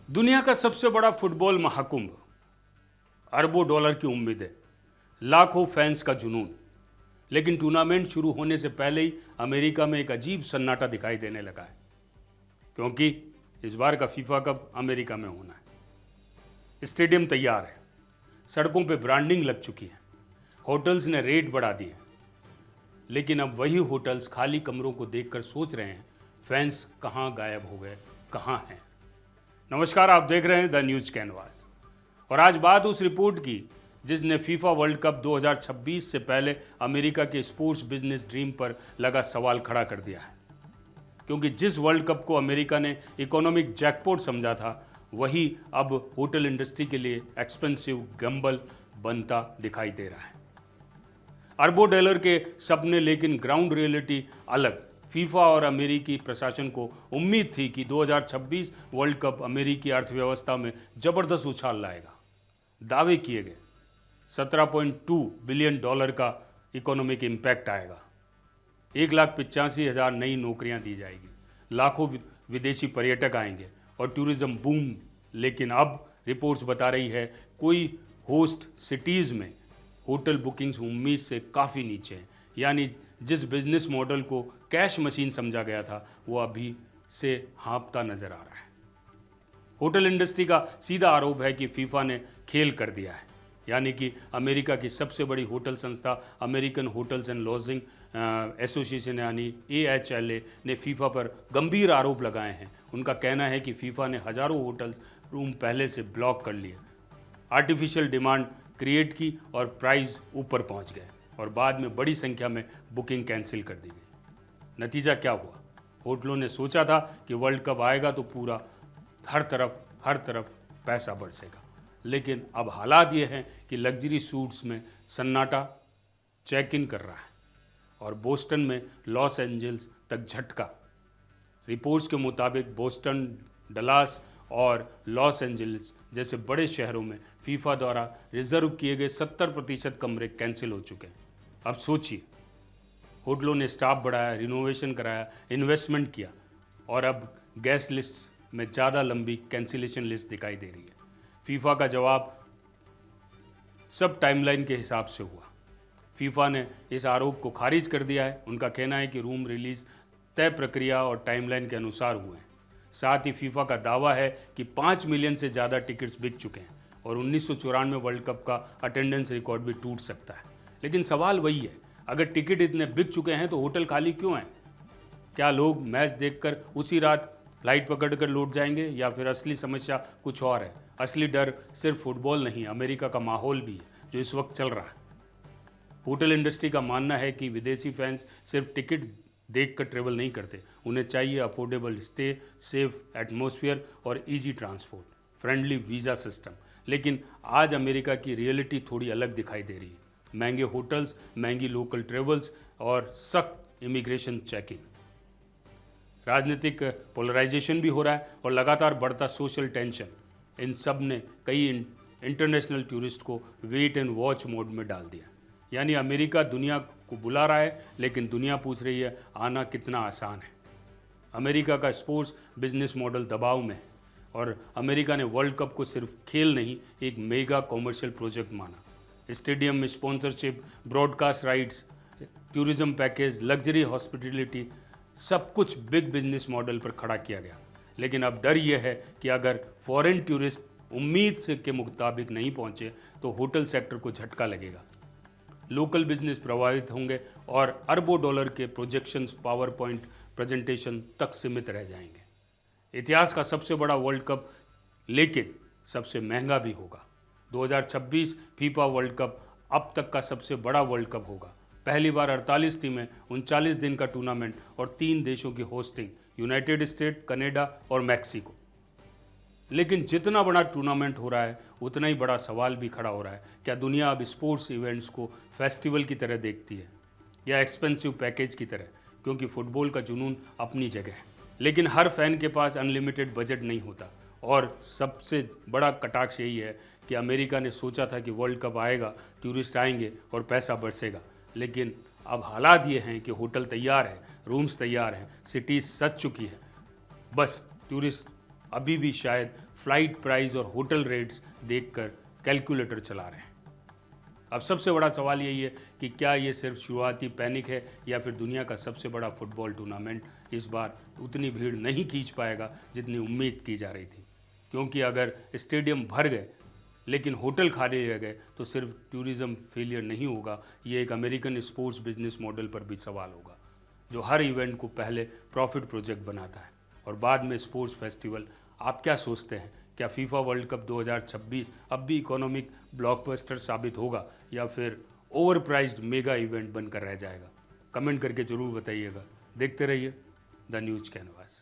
दुनिया का सबसे बड़ा फुटबॉल महाकुंभ, अरबों डॉलर की उम्मीदें, लाखों फैंस का जुनून। लेकिन टूर्नामेंट शुरू होने से पहले ही अमेरिका में एक अजीब सन्नाटा दिखाई देने लगा है, क्योंकि इस बार का फीफा कप अमेरिका में होना है। स्टेडियम तैयार है, सड़कों पे ब्रांडिंग लग चुकी है, होटल्स ने रेट बढ़ा दिए हैं। लेकिन अब वही होटल्स खाली कमरों को देखकर सोच रहे हैं, फैंस कहाँ गायब हो गए, कहाँ हैं। नमस्कार, आप देख रहे हैं द न्यूज कैनवास। और आज बात उस रिपोर्ट की जिसने फीफा वर्ल्ड कप 2026 से पहले अमेरिका के स्पोर्ट्स बिजनेस ड्रीम पर लगा सवाल खड़ा कर दिया है। क्योंकि जिस वर्ल्ड कप को अमेरिका ने इकोनॉमिक जैकपॉट समझा था, वही अब होटल इंडस्ट्री के लिए एक्सपेंसिव गैम्बल बनता दिखाई दे रहा है। अरबों डॉलर के सपने, लेकिन ग्राउंड रियलिटी अलग। फीफा और अमेरिकी प्रशासन को उम्मीद थी कि 2026 वर्ल्ड कप अमेरिकी अर्थव्यवस्था में जबरदस्त उछाल लाएगा। दावे किए गए 17.2 बिलियन डॉलर का इकोनॉमिक इम्पैक्ट आएगा, 1,85,000 नई नौकरियां दी जाएगी, लाखों विदेशी पर्यटक आएंगे और टूरिज्म बूम। लेकिन अब रिपोर्ट्स बता रही है कोई होस्ट सिटीज़ में होटल बुकिंग्स उम्मीद से काफ़ी नीचे हैं। यानी जिस बिजनेस मॉडल को कैश मशीन समझा गया था, वो अभी से हाँपता नजर आ रहा है। होटल इंडस्ट्री का सीधा आरोप है कि फीफा ने खेल कर दिया है। यानी कि अमेरिका की सबसे बड़ी होटल संस्था American hotels and lodging association यानी AHLA ने फीफा पर गंभीर आरोप लगाए हैं। उनका कहना है कि फीफा ने हजारों होटल्स रूम पहले से ब्लॉक कर लिए, आर्टिफिशियल डिमांड क्रिएट की और प्राइस ऊपर पहुंच गए और बाद में बड़ी संख्या में बुकिंग कैंसिल कर दी गई। नतीजा क्या हुआ? होटलों ने सोचा था कि वर्ल्ड कप आएगा तो पूरा हर तरफ पैसा बरसेगा। लेकिन अब हालात ये हैं कि लग्जरी सूट्स में सन्नाटा चेक इन कर रहा है और बोस्टन में लॉस एंजल्स तक झटका। रिपोर्ट्स के मुताबिक बोस्टन, डलास और लॉस एंजल्स जैसे बड़े शहरों में फीफा द्वारा रिजर्व किए गए 70% कमरे कैंसिल हो चुके हैं। अब सोचिए, होटलों ने स्टाफ बढ़ाया, रिनोवेशन कराया, इन्वेस्टमेंट किया और अब गेस्ट लिस्ट में ज़्यादा लंबी कैंसिलेशन लिस्ट दिखाई दे रही है। फीफा का जवाब सब टाइमलाइन के हिसाब से हुआ। फीफा ने इस आरोप को खारिज कर दिया है। उनका कहना है कि रूम रिलीज तय प्रक्रिया और टाइमलाइन के अनुसार हुए हैं। साथ ही फीफा का दावा है कि 5 मिलियन से ज़्यादा टिकट्स बिक चुके हैं और 1994 वर्ल्ड कप का अटेंडेंस रिकॉर्ड भी टूट सकता है। लेकिन सवाल वही है, अगर टिकट इतने बिक चुके हैं तो होटल खाली क्यों हैं? क्या लोग मैच देखकर उसी रात फ्लाइट पकड़कर लौट जाएंगे, या फिर असली समस्या कुछ और है? असली डर सिर्फ फुटबॉल नहीं, अमेरिका का माहौल भी है जो इस वक्त चल रहा है। होटल इंडस्ट्री का मानना है कि विदेशी फैंस सिर्फ टिकट देखकर ट्रेवल नहीं करते, उन्हें चाहिए अफोर्डेबल स्टे, सेफ एटमॉस्फेयर और easy transport, friendly visa system. लेकिन आज अमेरिका की रियलिटी थोड़ी अलग दिखाई दे रही है। महंगे होटल्स, महंगी लोकल ट्रेवल्स और सख्त इमिग्रेशन चेकिंग। राजनीतिक पोलराइजेशन भी हो रहा है और लगातार बढ़ता सोशल टेंशन। इन सब ने कई इंटरनेशनल टूरिस्ट को वेट एंड वॉच मोड में डाल दिया। यानी अमेरिका दुनिया को बुला रहा है, लेकिन दुनिया पूछ रही है आना कितना आसान है। अमेरिका का स्पोर्ट्स बिजनेस मॉडल दबाव में है और अमेरिका ने वर्ल्ड कप को सिर्फ खेल नहीं, एक मेगा कॉमर्शियल प्रोजेक्ट माना। स्टेडियम में sponsorship, broadcast rights, tourism package, luxury hospitality, सब कुछ बिग बिजनेस मॉडल पर खड़ा किया गया। लेकिन अब डर यह है कि अगर फॉरेन टूरिस्ट उम्मीद से के मुताबिक नहीं पहुंचे तो होटल सेक्टर को झटका लगेगा, लोकल बिजनेस प्रभावित होंगे और अरबों डॉलर के प्रोजेक्शंस पावर पॉइंट प्रेजेंटेशन तक सीमित रह जाएंगे। इतिहास का सबसे बड़ा वर्ल्ड कप, लेकिन सबसे महंगा भी होगा। 2026 फीफा वर्ल्ड कप अब तक का सबसे बड़ा वर्ल्ड कप होगा। पहली बार 48 टीमें, 39 दिन का टूर्नामेंट और 3 देशों की होस्टिंग, यूनाइटेड स्टेट, कनाडा और मैक्सिको। लेकिन जितना बड़ा टूर्नामेंट हो रहा है, उतना ही बड़ा सवाल भी खड़ा हो रहा है, क्या दुनिया अब स्पोर्ट्स इवेंट्स को फेस्टिवल की तरह देखती है या एक्सपेंसिव पैकेज की तरह? क्योंकि फुटबॉल का जुनून अपनी जगह है, लेकिन हर फैन के पास अनलिमिटेड बजट नहीं होता। और सबसे बड़ा कटाक्ष यही है कि अमेरिका ने सोचा था कि वर्ल्ड कप आएगा, टूरिस्ट आएंगे और पैसा बरसेगा। लेकिन अब हालात ये हैं कि होटल तैयार है, रूम्स तैयार हैं, सिटीज़ सज चुकी है, बस टूरिस्ट अभी भी शायद फ्लाइट प्राइस और होटल रेट्स देखकर कैलकुलेटर चला रहे हैं। अब सबसे बड़ा सवाल यही है कि क्या ये सिर्फ शुरुआती पैनिक है या फिर दुनिया का सबसे बड़ा फुटबॉल टूर्नामेंट इस बार उतनी भीड़ नहीं खींच पाएगा जितनी उम्मीद की जा रही थी। क्योंकि अगर स्टेडियम भर गए लेकिन होटल खाली रह गए तो सिर्फ टूरिज्म फेलियर नहीं होगा, ये एक अमेरिकन स्पोर्ट्स बिजनेस मॉडल पर भी सवाल होगा जो हर इवेंट को पहले प्रॉफिट प्रोजेक्ट बनाता है और बाद में स्पोर्ट्स फेस्टिवल। आप क्या सोचते हैं, क्या फीफा वर्ल्ड कप 2026 अब भी इकोनॉमिक ब्लॉकबस्टर साबित होगा या फिर ओवर प्राइज्ड मेगा इवेंट बनकर रह जाएगा? कमेंट करके जरूर बताइएगा। देखते रहिए द न्यूज़ कैनवास।